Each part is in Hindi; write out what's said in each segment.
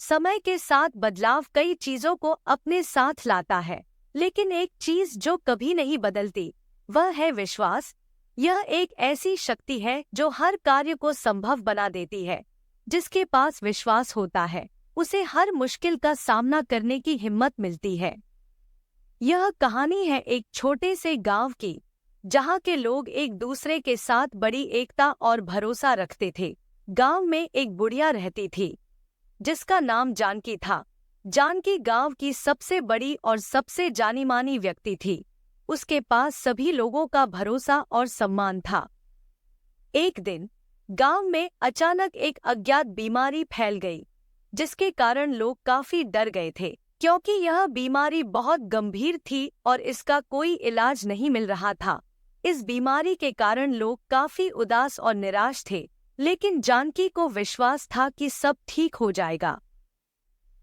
समय के साथ बदलाव कई चीजों को अपने साथ लाता है, लेकिन एक चीज जो कभी नहीं बदलती वह है विश्वास। यह एक ऐसी शक्ति है जो हर कार्य को संभव बना देती है। जिसके पास विश्वास होता है उसे हर मुश्किल का सामना करने की हिम्मत मिलती है। यह कहानी है एक छोटे से गांव की, जहां के लोग एक दूसरे के साथ बड़ी एकता और भरोसा रखते थे। गांव में एक बुढ़िया रहती थी जिसका नाम जानकी था। जानकी गांव की सबसे बड़ी और सबसे जानी मानी व्यक्ति थी। उसके पास सभी लोगों का भरोसा और सम्मान था। एक दिन गांव में अचानक एक अज्ञात बीमारी फैल गई, जिसके कारण लोग काफी डर गए थे, क्योंकि यह बीमारी बहुत गंभीर थी और इसका कोई इलाज नहीं मिल रहा था। इस बीमारी के कारण लोग काफी उदास और निराश थे, लेकिन जानकी को विश्वास था कि सब ठीक हो जाएगा।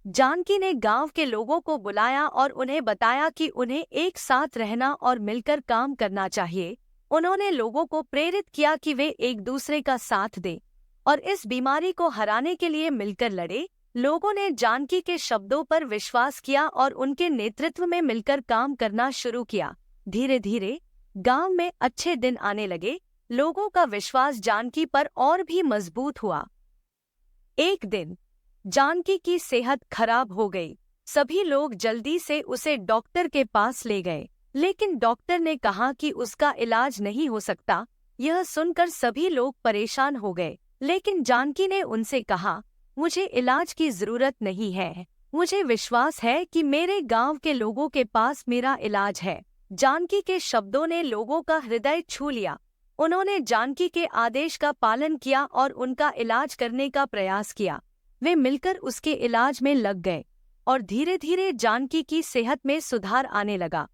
जानकी ने गांव के लोगों को बुलाया और उन्हें बताया कि उन्हें एक साथ रहना और मिलकर काम करना चाहिए। उन्होंने लोगों को प्रेरित किया कि वे एक दूसरे का साथ दें और इस बीमारी को हराने के लिए मिलकर लड़े। लोगों ने जानकी के शब्दों पर विश्वास किया और उनके नेतृत्व में मिलकर काम करना शुरू किया। धीरे धीरे गांव में अच्छे दिन आने लगे। लोगों का विश्वास जानकी पर और भी मजबूत हुआ। एक दिन जानकी की सेहत खराब हो गई। सभी लोग जल्दी से उसे डॉक्टर के पास ले गए, लेकिन डॉक्टर ने कहा कि उसका इलाज नहीं हो सकता। यह सुनकर सभी लोग परेशान हो गए, लेकिन जानकी ने उनसे कहा, मुझे इलाज की जरूरत नहीं है। मुझे विश्वास है कि मेरे गांव के लोगों के पास मेरा इलाज है। जानकी के शब्दों ने लोगों का हृदय छू लिया। उन्होंने जानकी के आदेश का पालन किया और उनका इलाज करने का प्रयास किया। वे मिलकर उसके इलाज में लग गए और धीरे धीरे जानकी की सेहत में सुधार आने लगा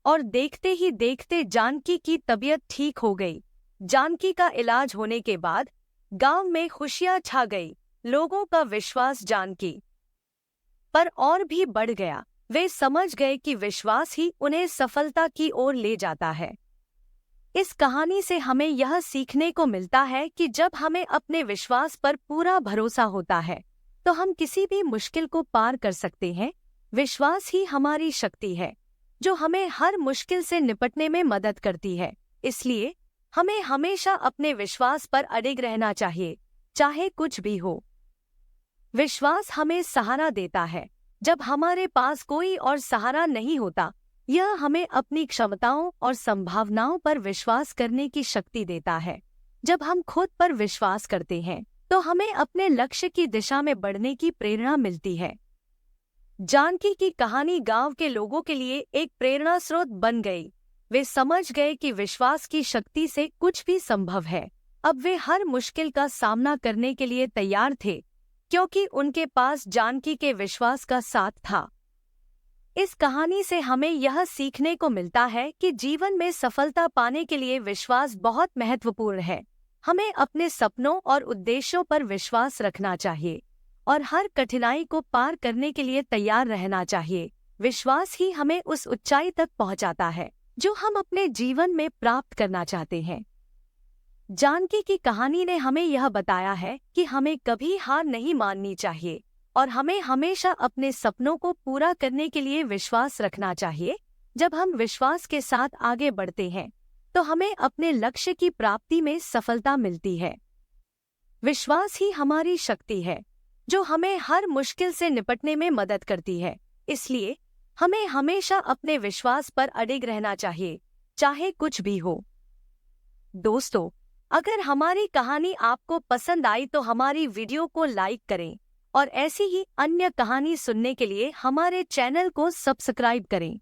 और देखते ही देखते जानकी की तबीयत ठीक हो गई। जानकी का इलाज होने के बाद गांव में खुशियां छा गई। लोगों का विश्वास जानकी पर और भी बढ़ गया। वे समझ गए कि विश्वास ही उन्हें सफलता की ओर ले जाता है। इस कहानी से हमें यह सीखने को मिलता है कि जब हमें अपने विश्वास पर पूरा भरोसा होता है तो हम किसी भी मुश्किल को पार कर सकते हैं। विश्वास ही हमारी शक्ति है जो हमें हर मुश्किल से निपटने में मदद करती है। इसलिए हमें हमेशा अपने विश्वास पर अडिग रहना चाहिए, चाहे कुछ भी हो। विश्वास हमें सहारा देता है जब हमारे पास कोई और सहारा नहीं होता। यह हमें अपनी क्षमताओं और संभावनाओं पर विश्वास करने की शक्ति देता है। जब हम खुद पर विश्वास करते हैं तो हमें अपने लक्ष्य की दिशा में बढ़ने की प्रेरणा मिलती है। जानकी की कहानी गांव के लोगों के लिए एक प्रेरणा स्रोत बन गई। वे समझ गए कि विश्वास की शक्ति से कुछ भी संभव है। अब वे हर मुश्किल का सामना करने के लिए तैयार थे, क्योंकि उनके पास जानकी के विश्वास का साथ था। इस कहानी से हमें यह सीखने को मिलता है कि जीवन में सफलता पाने के लिए विश्वास बहुत महत्वपूर्ण है। हमें अपने सपनों और उद्देश्यों पर विश्वास रखना चाहिए और हर कठिनाई को पार करने के लिए तैयार रहना चाहिए। विश्वास ही हमें उस ऊंचाई तक पहुंचाता है जो हम अपने जीवन में प्राप्त करना चाहते हैं। जानकी की कहानी ने हमें यह बताया है कि हमें कभी हार नहीं माननी चाहिए और हमें हमेशा अपने सपनों को पूरा करने के लिए विश्वास रखना चाहिए। जब हम विश्वास के साथ आगे बढ़ते हैं तो हमें अपने लक्ष्य की प्राप्ति में सफलता मिलती है। विश्वास ही हमारी शक्ति है जो हमें हर मुश्किल से निपटने में मदद करती है। इसलिए हमें हमेशा अपने विश्वास पर अडिग रहना चाहिए, चाहे कुछ भी हो। दोस्तों, अगर हमारी कहानी आपको पसंद आई तो हमारी वीडियो को लाइक करें और ऐसी ही अन्य कहानी सुनने के लिए हमारे चैनल को सब्सक्राइब करें।